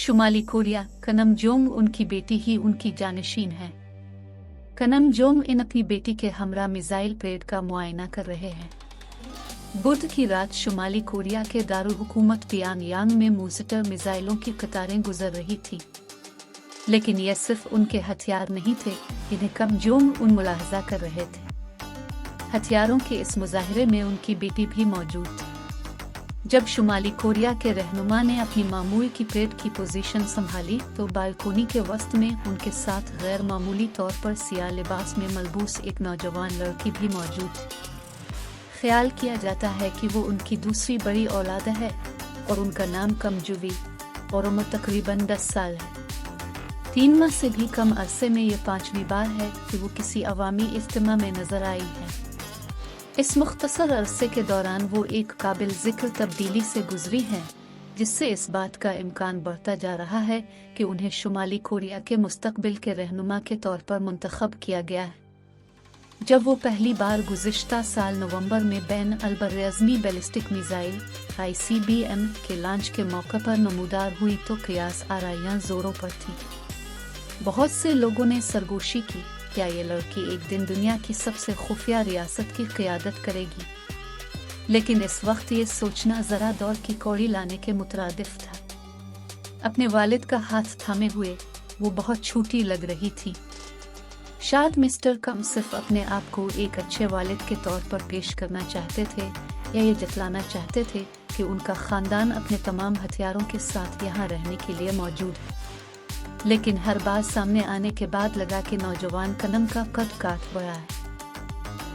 शुमाली Korea, कनम Jong उनकी बेटी ही उनकी जानशीन है। कनम जोंग अपनी बेटी के हमरा मिसाइल पेड़ का मुआयना कर रहे हैं। बुध की रात शुमाली कोरिया के दारुल हुकूमत पियांग में मूसटर मिसाइलों की कतारें गुजर रही थी, लेकिन यह सिर्फ उनके हथियार नहीं थे, इन्हें कम जोंग मुलाहजा कर रहे थे। हथियारों के इस मुजाहिरे में उनकी बेटी भी मौजूद थी। जब शुमाली कोरिया के रहनुमा ने अपनी मामूल की पेट की पोजीशन संभाली तो बालकोनी के वस्त में उनके साथ गैर मामूली तौर पर सियाह लिबास में मलबूस एक नौजवान लड़की भी मौजूद थी। ख्याल किया जाता है कि वो उनकी दूसरी बड़ी औलाद है और उनका नाम कमजुवी और उम्र तकरीबन 10 साल है। 3 माह से भी कम अरसे में ये 5वीं बार है कि वो किसी अवामी इज्तिमा में नजर आई है। इस मुख्तसर अरसे के दौरान वो एक काबिल जिक्र तब्दीली से गुजरी हैं, जिससे इस बात का इम्कान बढ़ता जा रहा है कि उन्हें शुमाली कोरिया के मुस्तकबिल के रहनुमा के तौर पर मुंतखब किया गया है। जब वो पहली बार गुज़िश्ता साल नवंबर में बैन अल-बर्रआज़मी बैलिस्टिक मिसाइल ICBM के लॉन्च के मौके पर नमूदार हुई तो क़ियास आराइयां जोरों पर थी। बहुत से लोगों ने सरगोशी की, क्या ये लड़की एक दिन दुनिया की सबसे खुफिया रियासत की क़ियादत करेगी? लेकिन इस वक्त ये सोचना ज़रा दौर की कौड़ी लाने के मुतरादिफ था। अपने वालिद का हाथ थामे हुए वो बहुत छोटी लग रही थी। शायद मिस्टर कम सिर्फ अपने आप को एक अच्छे वालिद के तौर पर पेश करना चाहते थे, या ये जतलाना चाहते थे कि उनका ख़ानदान अपने तमाम हथियारों के साथ यहाँ रहने के लिए मौजूद है। लेकिन हर बात सामने आने के बाद लगा कि नौजवान कनम का कद काट बढ़ा है।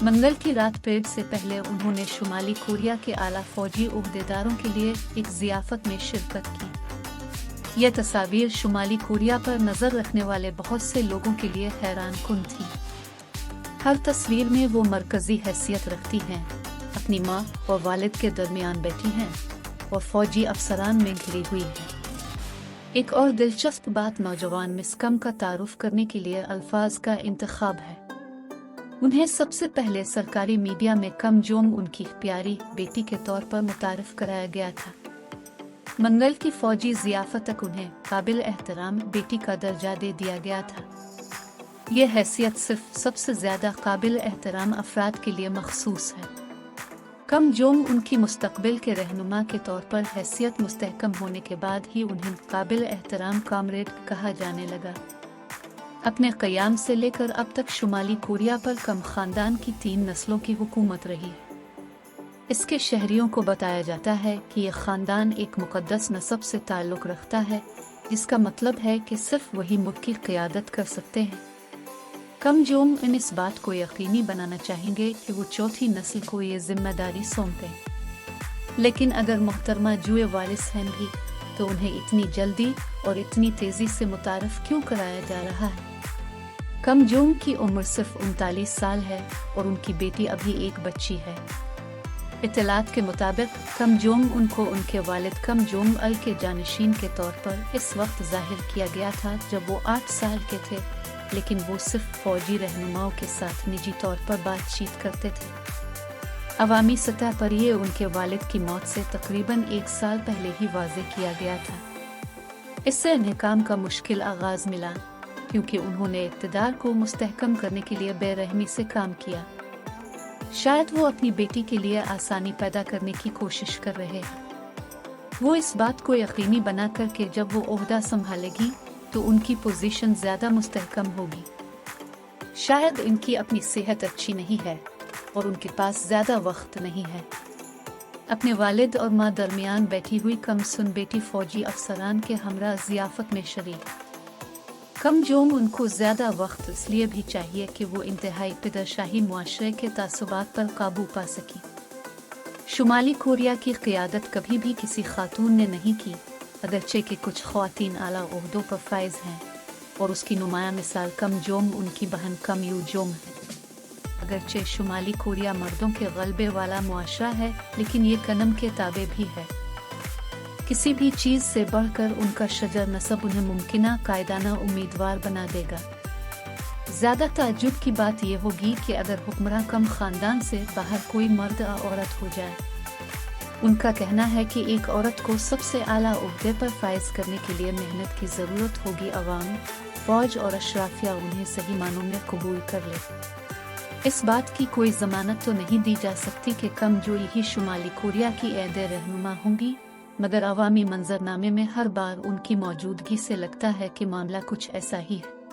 मंगल की रात पेड़ से पहले उन्होंने शुमाली कोरिया के आला फौजी ओहदेदारों के लिए एक ज़ियाफ़त में शिरकत की। यह तस्वीर शुमाली कोरिया पर नज़र रखने वाले बहुत से लोगों के लिए हैरान कुन थी। हर तस्वीर में वो मरकज़ी हैसियत रखती हैं, अपनी माँ और वालिद के दरमियान बैठी हैं और फौजी अफसरान में घिरी हुई हैं। एक और दिलचस्प बात नौजवान मिस कम का तारुफ करने के लिए अल्फाज का इंतखाब है। उन्हें सबसे पहले सरकारी मीडिया में कम जोंग उनकी प्यारी बेटी के तौर पर मुतारिफ कराया गया था। मंगल की फौजी ज़ियाफ़त तक उन्हें काबिल एहतराम बेटी का दर्जा दे दिया गया था। यह हैसियत सिर्फ सबसे ज़्यादा काबिल एहतराम अफराद के लिए मखसूस है। कम जोंग उनकी मुस्तकबिल के रहनुमा के तौर पर हैसियत मुस्तहकम होने के बाद ही उन्हें काबिल एहतराम कामरेड कहा जाने लगा। अपने क़याम से लेकर अब तक शुमाली कोरिया पर कम ख़ानदान की 3 नस्लों की हुकूमत रही। इसके शहरियों को बताया जाता है कि यह ख़ानदान एक मुक़द्दस नस्ब से ताल्लुक़ रखता है, जिसका मतलब है कि सिर्फ वही मुल्क की क़यादत कर सकते हैं। कम जोंग इस बात को यकीनी बनाना चाहेंगे कि वो चौथी नस्ल को ये जिम्मेदारी सौंपें। लेकिन अगर मोहतरमा जुए वारिस हैं भी, तो उन्हें इतनी जल्दी और इतनी तेज़ी से मुतारफ़ क्यों कराया जा रहा है? कम जोंग की उम्र सिर्फ 39 साल है और उनकी बेटी अभी एक बच्ची है। इत्तलात के मुताबिक कम जोंग उनको उनके वालिद कम जोंग अल के जानशीन के तौर पर इस वक्त जाहिर किया गया था जब वो 8 साल के थे, लेकिन वो सिर्फ फौजी रहनुमाओं के साथ निजी तौर पर बातचीत करते थे। अवामी सतह पर ये उनके वालिद की मौत से तकरीबन 1 साल पहले ही वाज़े किया गया था। इससे इन्हें काम का मुश्किल आगाज़ मिला, क्योंकि उन्होंने इक़्तिदार को मुस्तहकम करने के लिए बेरहमी से काम किया। शायद वो अपनी बेटी के लिए आसानी पैदा करने की कोशिश कर रहे हैं। वो इस बात को यकीनी बनाकर कि जब वो ओहदा संभालेगी तो उनकी पोजीशन ज़्यादा मुस्तहकम होगी। शायद इनकी अपनी सेहत अच्छी नहीं है और उनके पास ज़्यादा वक्त नहीं है। अपने वालिद और माँ दरमियान बैठी हुई कम सुन बेटी फौजी अफसरान के हमरा ज़ियाफ़त में शरीक। कम जोंग उनको ज़्यादा वक्त इसलिए भी चाहिए कि वो इंतहाई पिदरशाही मुआशरे के तासुबात पर काबू पा सकी। शुमाली कोरिया की क़ियादत कभी भी किसी खातून ने नहीं की, अगरचे कि कुछ ख़वातीन आला ओहदों पर फाइज हैं, और उसकी नुमाया मिसाल कम जोंग उनकी बहन कम यू जोंग है। अगरचे शुमाली कोरिया मर्दों के गलबे वाला मुआशरा है, लेकिन ये कनम के ताबे भी है। किसी भी चीज़ से बढ़कर उनका शजर नसब उन्हें मुमकिना कायदाना उम्मीदवार बना देगा। ज़्यादा ताज्जुब की बात यह होगी कि अगर हुक्मरान कम ख़ानदान से बाहर कोई मर्द या औरत हो जाए। ان کا کہنا ہے کہ ایک عورت کو سب سے اعلیٰ عہدے پر فائز کرنے کے لیے محنت کی ضرورت ہوگی، عوام، فوج اور اشرافیہ انہیں صحیح معنوں میں قبول کر لے۔ اس بات کی کوئی ضمانت تو نہیں دی جا سکتی کہ کم جوئی ہی شمالی کوریا کی عہدے رہنما ہوں گی، مگر عوامی منظرنامے میں ہر بار ان کی موجودگی سے لگتا ہے کہ معاملہ کچھ ایسا ہی ہے۔